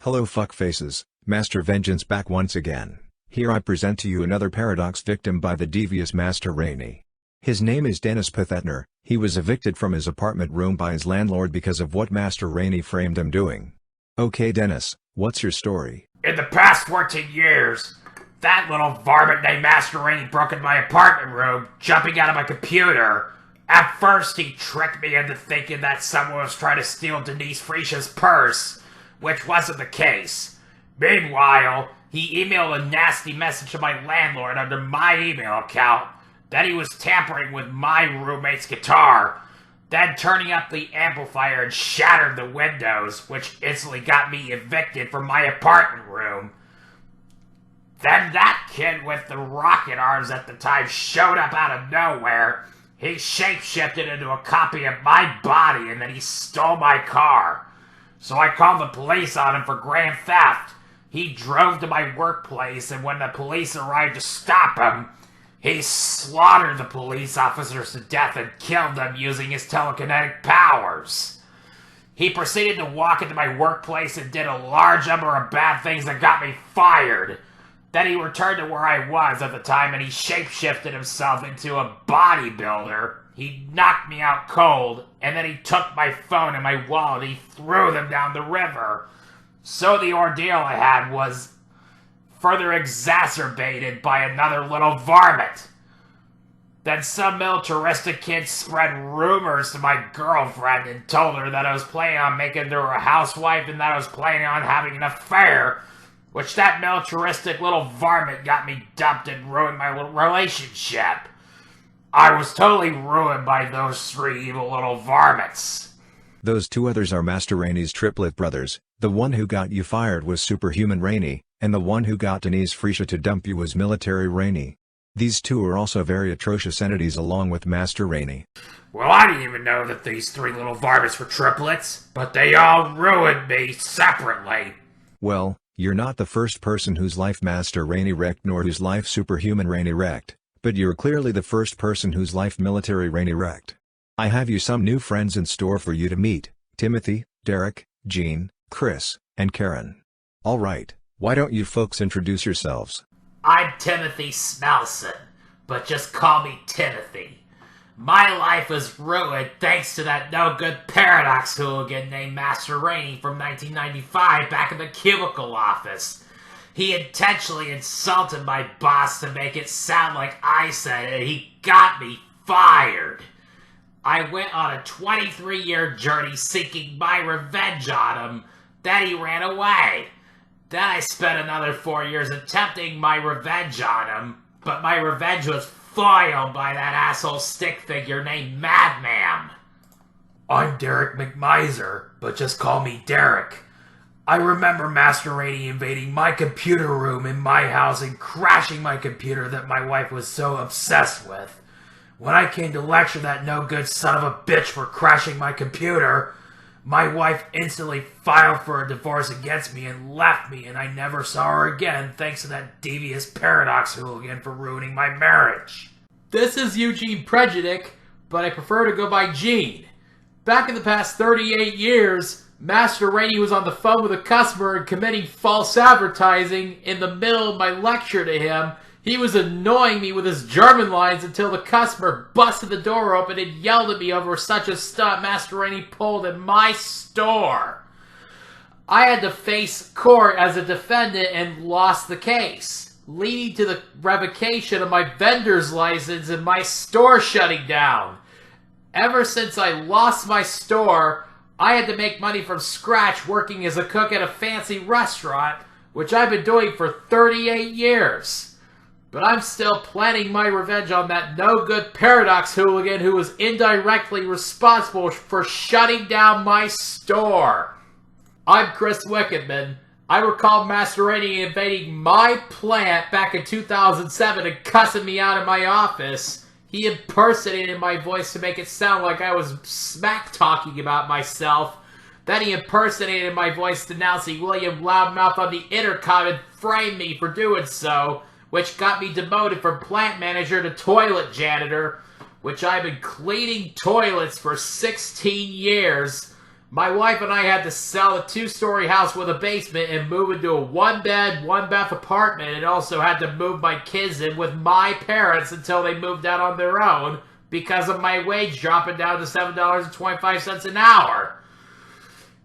Hello fuckfaces, Master Vengeance back once again. Here I present to you another paradox victim by the devious Master Raney. His name is Dennis Pathetner. He was evicted from his apartment room by his landlord because of what Master Raney framed him doing. Okay Dennis, what's your story? In the past 14 years, that little varmint named Master Raney broke into my apartment room, jumping out of my computer. At first, he tricked me into thinking that someone was trying to steal Denise Fresia's purse, which wasn't the case. Meanwhile, he emailed a nasty message to my landlord under my email account that he was tampering with my roommate's guitar, then turning up the amplifier and shattered the windows, which instantly got me evicted from my apartment room. Then that kid with the rocket arms at the time showed up out of nowhere. He shapeshifted into a copy of my body and then he stole my car. So I called the police on him for grand theft. He drove to my workplace, and when the police arrived to stop him, he slaughtered the police officers to death and killed them using his telekinetic powers. He proceeded to walk into my workplace and did a large number of bad things that got me fired. Then he returned to where I was at the time and he shapeshifted himself into a bodybuilder. He knocked me out cold, and then he took my phone and my wallet and he threw them down the river. So the ordeal I had was further exacerbated by another little varmint. Then some militaristic kid spread rumors to my girlfriend and told her that I was planning on making her a housewife and that I was planning on having an affair, which that militaristic little varmint got me dumped and ruined my relationship. I was totally ruined by those three evil little varmints. Those two others are Master Raney's triplet brothers. The one who got you fired was Superhuman Raney, and the one who got Denise Fresia to dump you was Military Raney. These two are also very atrocious entities along with Master Raney. Well, I didn't even know that these three little varmints were triplets, but they all ruined me separately. Well, you're not the first person whose life Master Raney wrecked nor whose life Superhuman Raney wrecked, but you're clearly the first person whose life Military Raney wrecked. I have you some new friends in store for you to meet: Timothy, Derrick, Jean, Chris, and Karen. Alright, why don't you folks introduce yourselves? I'm Timothy Smellson, but just call me Timothy. My life was ruined thanks to that no-good paradox hooligan named Master Raney from 1995 back in the cubicle office. He intentionally insulted my boss to make it sound like I said it, and he got me fired. I went on a 23-year journey seeking my revenge on him. Then he ran away. Then I spent another 4 years attempting my revenge on him, but my revenge was foiled by that asshole stick figure named Madman. I'm Derrick McMiser, but just call me Derrick. I remember Master Raney invading my computer room in my house and crashing my computer that my wife was so obsessed with. When I came to lecture that no-good son of a bitch for crashing my computer, my wife instantly filed for a divorce against me and left me, and I never saw her again thanks to that devious paradox hooligan for ruining my marriage. This is Eugene Prejudick, but I prefer to go by Gene. Back in the past 38 years, Master Raney was on the phone with a customer and committing false advertising in the middle of my lecture to him. He was annoying me with his German lines until the customer busted the door open and yelled at me over such a stunt Master Raney pulled in my store. I had to face court as a defendant and lost the case, leading to the revocation of my vendor's license and my store shutting down. Ever since I lost my store, I had to make money from scratch working as a cook at a fancy restaurant, which I've been doing for 38 years. But I'm still planning my revenge on that no-good paradox hooligan who was indirectly responsible for shutting down my store. I'm Chris Wickedman. I recall Master Raney invading my plant back in 2007 and cussing me out in my office. He impersonated my voice to make it sound like I was smack-talking about myself. Then he impersonated my voice denouncing William Loudmouth on the intercom and framed me for doing so, which got me demoted from plant manager to toilet janitor, which I've been cleaning toilets for 16 years. My wife and I had to sell a 2-story house with a basement and move into a 1-bed, 1-bath apartment, and also had to move my kids in with my parents until they moved out on their own because of my wage dropping down to $7.25 an hour.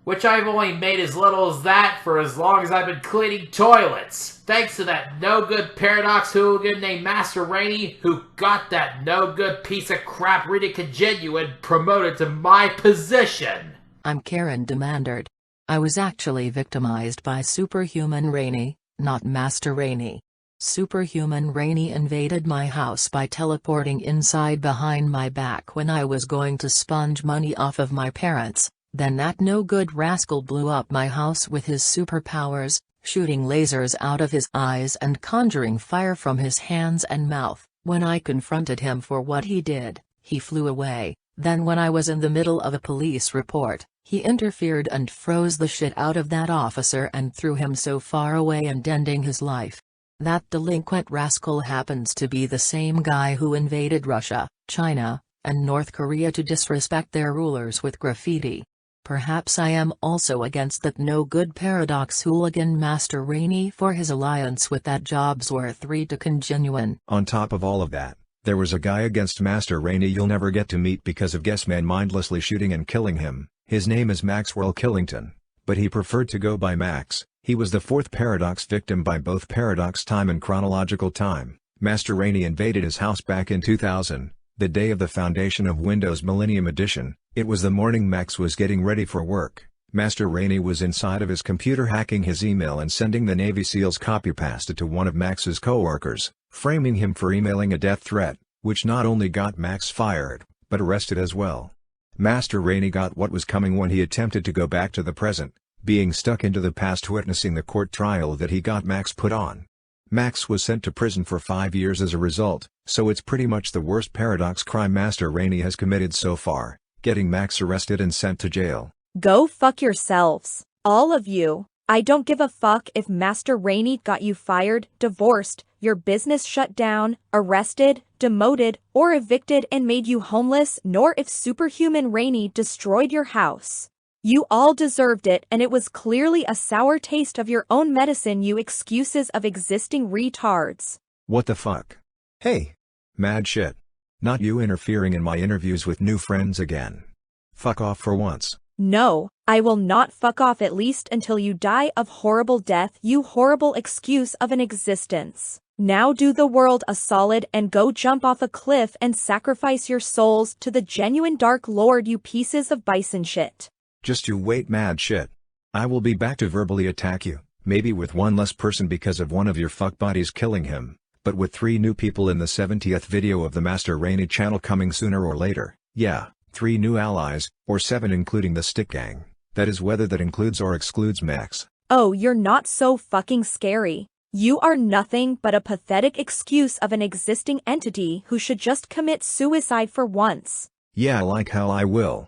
Which I've only made as little as that for as long as I've been cleaning toilets. Thanks to that no-good Paradox hooligan named Master Raney, who got that no-good piece of crap Rita Congenuine promoted to my position. I'm Karen Demandard. I was actually victimized by Superhuman Raney, not Master Raney. Superhuman Raney invaded my house by teleporting inside behind my back when I was going to sponge money off of my parents. Then that no-good rascal blew up my house with his superpowers, shooting lasers out of his eyes and conjuring fire from his hands and mouth. When I confronted him for what he did, he flew away. Then when I was in the middle of a police report, he interfered and froze the shit out of that officer and threw him so far away and ending his life. That delinquent rascal happens to be the same guy who invaded Russia, China, and North Korea to disrespect their rulers with graffiti. Perhaps I am also against that no-good Paradox hooligan Master Raney for his alliance with that job's worth Rita Congenuine. On top of all of that, there was a guy against Master Raney you'll never get to meet because of Guessman mindlessly shooting and killing him. His name is Maxwell Killington, but he preferred to go by Max. He was the 4th Paradox victim by both Paradox time and chronological time. Master Raney invaded his house back in 2000, the day of the foundation of Windows Millennium Edition. It was the morning Max was getting ready for work. Master Raney was inside of his computer hacking his email and sending the Navy SEALs copy-pasted to one of Max's co-workers, framing him for emailing a death threat, which not only got Max fired, but arrested as well. Master Raney got what was coming when he attempted to go back to the present, being stuck into the past witnessing the court trial that he got Max put on. Max was sent to prison for 5 years as a result, so it's pretty much the worst Paradox crime Master Raney has committed so far, getting Max arrested and sent to jail. Go fuck yourselves, all of you. I don't give a fuck if Master Raney got you fired, divorced, your business shut down, arrested, demoted, or evicted and made you homeless, nor if Superhuman Raney destroyed your house. You all deserved it, and it was clearly a sour taste of your own medicine, you excuses of existing retards. What the fuck? Hey! Mad shit. Not you interfering in my interviews with new friends again. Fuck off for once. No, I will not fuck off at least until you die of horrible death, you horrible excuse of an existence. Now do the world a solid and go jump off a cliff and sacrifice your souls to the genuine Dark Lord, you pieces of bison shit. Just you wait, mad shit. I will be back to verbally attack you, maybe with one less person because of one of your fuck buddies killing him, but with 3 new people in the 70th video of the Master Raney channel coming sooner or later. Yeah, 3 new allies, or 7 including the Stick Gang. That is whether that includes or excludes Max. Oh, you're not so fucking scary. You are nothing but a pathetic excuse of an existing entity who should just commit suicide for once. Yeah, like hell I will.